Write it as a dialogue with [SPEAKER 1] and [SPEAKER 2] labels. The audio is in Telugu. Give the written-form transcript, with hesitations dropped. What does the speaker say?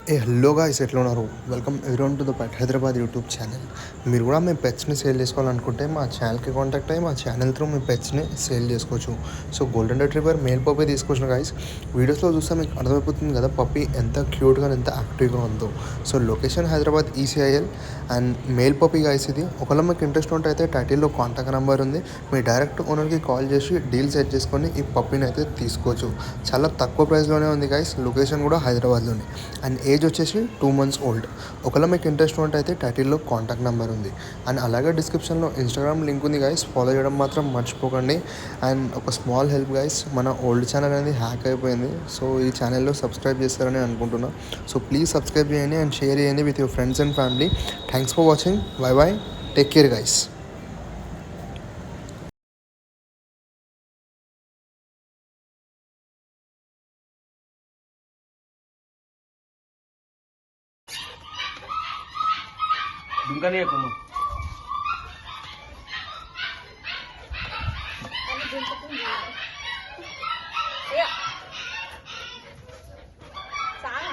[SPEAKER 1] హలో గాయ్స్, ఎట్లా ఉన్నారు? Welcome everyone to the pet Hyderabad YouTube channel. మీరు కూడా మీ పెట్స్ని సేల్ చేసుకోవాలనుకుంటే మా ఛానల్కి కాంటాక్ట్ అయ్యి మా ఛానల్ త్రూ మీ పెట్స్ని సేల్ చేసుకోవచ్చు. So golden retriever male puppy తీసుకొచ్చిన గాయ్స్. వీడియోస్లో చూస్తే మీకు అర్థమైపోతుంది కదా పప్పీ ఎంత క్యూట్గా ఎంత యాక్టివ్గా ఉందో. So location Hyderabad ECIL and male puppy guys ఇది. ఒకవేళ మీకు ఇంట్రెస్ట్ ఉంటే అయితే టైటిల్లో కాంటాక్ట్ నెంబర్ ఉంది. మీ డైరెక్ట్ ఓనర్కి కాల్ చేసి డీల్ సెట్ చేసుకొని ఈ పప్పీని అయితే తీసుకోవచ్చు. చాలా తక్కువ ప్రైస్లోనే ఉంది గాయ్స్. లొకేషన్ కూడా హైదరాబాద్లోనే అండ్ ఏజ్ వచ్చేసి 2 months ఓల్డ్. ఒకవేళ మీకు ఇంట్రెస్ట్ ఉంటే అయితే టైటిల్లో కాంటాక్ట్ నెంబర్ ఉంది అండ్ అలాగే డిస్క్రిప్షన్లో ఇన్స్టాగ్రామ్ లింక్ ఉంది గైస్. ఫాలో చేయడం మాత్రం మర్చిపోకండి. అండ్ ఒక స్మాల్ హెల్ప్ గైస్, మన ఓల్డ్ ఛానల్ అనేది హ్యాక్ అయిపోయింది. సో ఈ ఛానల్లో సబ్స్క్రైబ్ చేస్తారని అనుకుంటున్నా. సో ప్లీజ్ సబ్స్క్రైబ్ చేయండి అండ్ షేర్ చేయండి with your friends and family. Thanks for watching. Bye bye. Take care guys.
[SPEAKER 2] दुंका नहीं है कुमु
[SPEAKER 3] చాలా